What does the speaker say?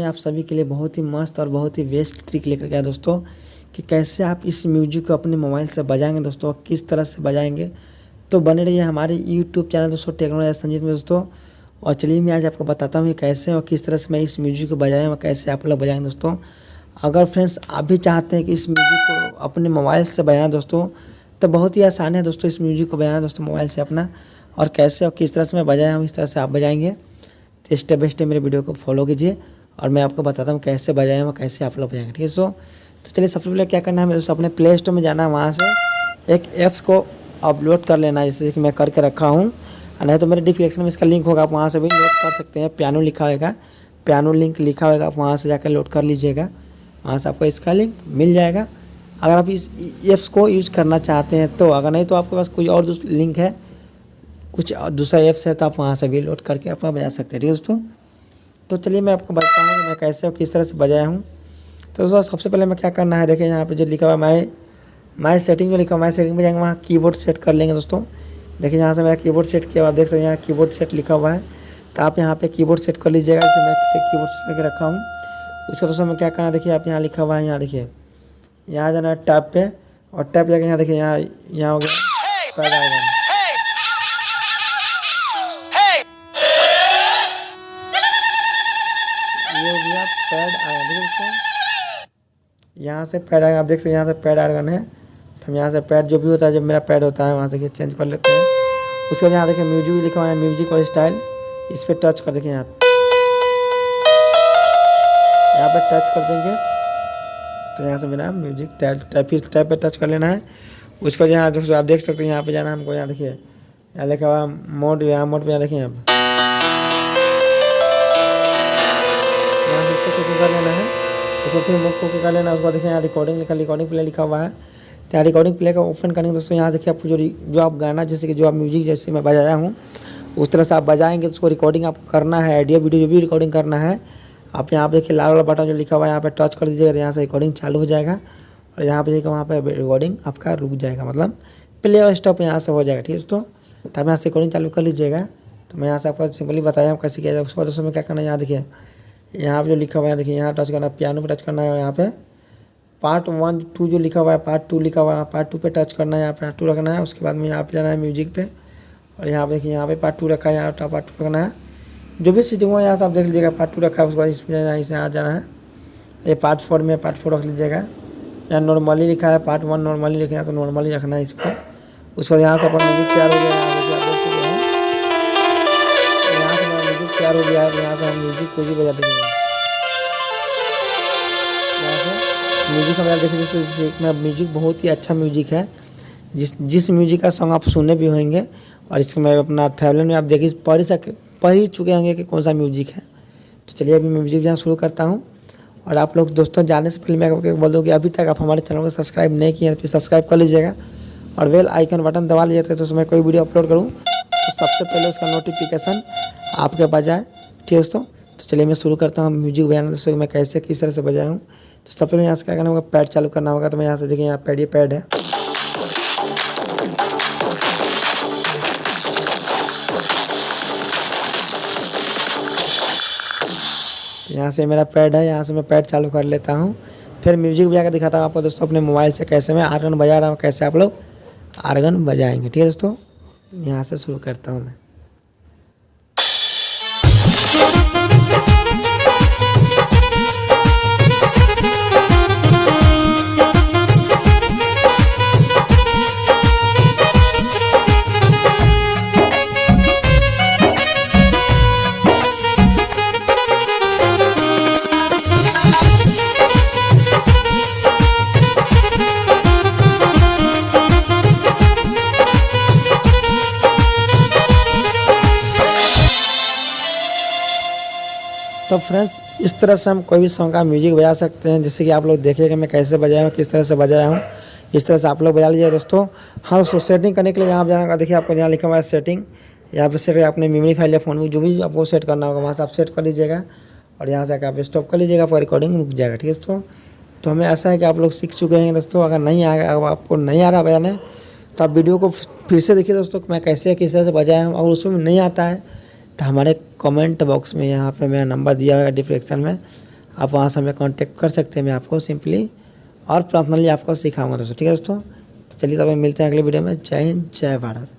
आप सभी के लिए बहुत ही मस्त और बहुत ही बेस्ट ट्रिक लेकर गया दोस्तों कि कैसे आप इस म्यूजिक को अपने मोबाइल से बजाएंगे दोस्तों, किस तरह से बजाएंगे। तो बने रहिए हमारे यूट्यूब चैनल दोस्तों टेक्नोलॉजी संजीत में दोस्तों। और चलिए मैं आज आपको बताता हूँ कि कैसे और किस तरह से मैं इस म्यूजिक को बजाया और कैसे आप लोग बजाएंगे दोस्तों। अगर फ्रेंड्स आप भी चाहते हैं कि इस म्यूजिक को अपने मोबाइल से बजाना दोस्तों, तो बहुत ही आसान है दोस्तों इस म्यूजिक को बजाना दोस्तों मोबाइल से अपना। और कैसे और किस तरह से मैं बजाया हूँ इस तरह से आप बजाएंगे। तो स्टेप बाय स्टेप मेरे वीडियो को फॉलो कीजिए और मैं आपको बताता हूँ कैसे बजाएं और कैसे आप लोग बजाएंगे, ठीक है दोस्तों। तो चलिए सबसे पहले क्या करना है दोस्तों, अपने प्ले स्टोर में जाना है, वहाँ से एक ऐप्स को अपलोड कर लेना है, जैसे कि मैं करके रखा हूँ। नहीं तो मेरे डिस्क्रिप्शन में इसका लिंक होगा, आप वहाँ से भी लोड कर सकते हैं। पियानो लिखा होगा, पियानो लिंक लिखा होगा, आप वहाँ से जाकर लोड कर लीजिएगा, वहाँ से आपको इसका लिंक मिल जाएगा अगर आप इस ऐप्स को यूज़ करना चाहते हैं तो। अगर नहीं तो आपके पास कोई और लिंक है, कुछ दूसरा ऐप्स है, तो आप वहाँ से भी लोड करके अपना बजा सकते हैं, ठीक है दोस्तों। तो चलिए मैं आपको बताता हूँ कि मैं कैसे और किस तरह से बजाया हूँ। तो दोस्तों सबसे पहले मैं क्या करना है, देखिए यहाँ पे जो लिखा हुआ है माई सेटिंग, जो लिखा हुआ माई सेटिंग में जाएंगे, वहाँ कीबोर्ड सेट कर लेंगे दोस्तों। देखिए यहाँ से मेरा कीबोर्ड सेट किया, आप देख सकते हैं यहाँ कीबोर्ड सेट लिखा हुआ है, तो आप यहाँ पे कीबोर्ड सेट कर लीजिएगा। जैसे मैं कीबोर्ड सेट करके रखा हूँ। उसके दोस्तों में क्या करना है, देखिए आप यहाँ लिखा हुआ है, यहाँ देखिए यहाँ जाना है टैब पे, और टैब जाके यहाँ देखिए यहाँ हो गया पैड आएगा। ये हो गया पैड आएगा, ठीक है दोस्तों। यहाँ से पैड आएगा, आप देख सकते हैं यहाँ से पैड आएगा है। तो हम यहाँ से पैड जो भी होता है, जब मेरा पैड होता है वहाँ से चेंज कर लेते हैं। उसके बाद यहाँ देखिए म्यूजिक लिखा हुआ है, म्यूजिक और स्टाइल, इस पर टच कर देखिए यहाँ पे टच कर देंगे तो यहाँ से मेरा म्यूजिक टैब पे टच कर लेना है। उसके बाद यहाँ दोस्तों आप देख सकते हैं यहाँ पे जाना है हमको, यहाँ देखिए यहाँ लिखा हुआ मोड, यहाँ मोड पे यहाँ देखिए यहाँ से इसको सेटिंग कर लेना है। उसको फिर मोड को कर लेना है। उसके बाद देखिए यहाँ रिकॉर्डिंग प्ले लिखा हुआ है, तो यहाँ रिकॉर्डिंग प्ले का ओपन करेंगे दोस्तों। यहाँ देखिए आपको जो आप गाना, जैसे कि जो आप म्यूजिक जैसे मैं बजाया हूँ उस तरह से आप बजाएंगे, उसको रिकॉर्डिंग आपको करना है, ऑडियो वीडियो जो भी रिकॉर्डिंग करना है। आप यहाँ पे देखिए लाल वाला बटन जो लिखा हुआ है, यहाँ पे टच कर दीजिएगा, तो यहाँ से रिकॉर्डिंग चालू हो जाएगा। और यहाँ पे देखिए वहाँ पे रिकॉर्डिंग आपका रुक जाएगा, मतलब प्ले और स्टॉप यहाँ से हो जाएगा, ठीक है दोस्तों। तो आप यहाँ से रिकॉर्डिंग चालू कर लीजिएगा। तो मैं यहाँ से आपको सिंपली बताया हूँ कैसे किया जाए। उसके बाद दोस्तों में क्या करना है, यहाँ देखिए यहाँ पे जो लिखा हुआ है, देखिए यहाँ टच करना है, पियानो पे टच करना है, और यहाँ पे पार्ट 1 2 जो लिखा हुआ है, पार्ट 2 लिखा हुआ है, पार्ट 2 पे टच करना है, यहाँ पे पार्ट 2 रखना है। उसके बाद में यहाँ पे जाना है म्यूजिक पे, और यहाँ पे देखिए यहाँ पे पार्ट 2 रखा है, यहाँ पार्ट 2 रखना है। जो भी सेटिंग हो यहाँ से आप देख लीजिएगा, पार्ट 2 रखा है। उसके बाद इसमें जाना है, इसे आ जाना है, ये पार्ट 4 में पार्ट 4 रख लीजिएगा। यहाँ नॉर्मली लिखा है, पार्ट 1 नॉर्मली लिखना है, तो नॉर्मली रखना है इसको। उसके बाद यहाँ से अपन म्यूजिक तैयार हो गया, यहाँ से मेरा म्यूजिक तैयार हो गया है। यहाँ से हम म्यूजिक को भी बजा देंगे, यहाँ से म्यूजिक हमारा देखिए म्यूजिक बहुत ही अच्छा म्यूजिक है। जिस म्यूजिक का सॉन्ग आप सुने भी होंगे, और इसको मैं अपना थैबलेट में आप देखिए पढ़ ही चुके होंगे कि कौन सा म्यूजिक है। तो चलिए अभी मैं म्यूजिक बजाना शुरू करता हूँ। और आप लोग दोस्तों जाने से पहले मैं आपको बोल दूँ कि अभी तक आप हमारे चैनल को सब्सक्राइब नहीं किए हैं तो सब्सक्राइब कर लीजिएगा, और बेल आइकन बटन दबा लीजिएगा, तो उसमें कोई वीडियो अपलोड करूँ तो सबसे पहले उसका नोटिफिकेशन आपके पास जाए, ठीक है दोस्तों। तो चलिए मैं शुरू करता हूँ म्यूजिक बजाना दोस्तों, मैं कैसे किस तरह से बजाया हूँ। तो सबसे पहले यहाँ से क्या करना होगा, पैड चालू करना होगा। तो मैं यहाँ से देखिए यहाँ पैड, ये पैड है, यहाँ से मेरा पैड है, यहाँ से मैं पैड चालू कर लेता हूँ। फिर म्यूजिक बजा के दिखाता हूँ आपको दोस्तों अपने मोबाइल से कैसे मैं आर्गन बजा रहा हूँ, कैसे आप लोग आर्गन बजाएंगे, ठीक है दोस्तों। यहाँ से शुरू करता हूँ मैं। तो फ्रेंड्स इस तरह से हम कोई भी सॉन्ग का म्यूजिक बजा सकते हैं, जैसे कि आप लोग देखिएगा मैं कैसे बजाया हूँ, किस तरह से बजाया हूँ, इस तरह से आप लोग बजा लीजिए दोस्तों। हाँ दोस्तों सेटिंग करने के लिए यहाँ जाना, देखिए आपको यहाँ लिखा हुआ है सेटिंग, यहाँ पे सेट अपने मेमोरी फाइल या फ़ोन में जो भी आपको सेट करना होगा वहाँ से आप सेट कर लीजिएगा, और यहाँ से आकर आप स्टॉप कर लीजिएगा, आपका रिकॉर्डिंग रुक जाएगा, ठीक है दोस्तों। तो हमें ऐसा है कि आप लोग सीख चुके हैं दोस्तों। अगर नहीं आएगा, अगर आपको नहीं आ रहा बजाने, तो आप वीडियो को फिर से देखिए दोस्तों मैं कैसे किस तरह से बजाया हूँ। और उसमें नहीं आता है तो हमारे कमेंट बॉक्स में यहाँ पे मेरा नंबर दिया हुआ है डिस्क्रिप्शन में, आप वहाँ से हमें कांटेक्ट कर सकते हैं, मैं आपको सिंपली और पर्सनली आपको सिखाऊंगा दोस्तों। ठीक है दोस्तों, तो चलिए तब मिलते हैं अगले वीडियो में। जय हिंद, जय भारत।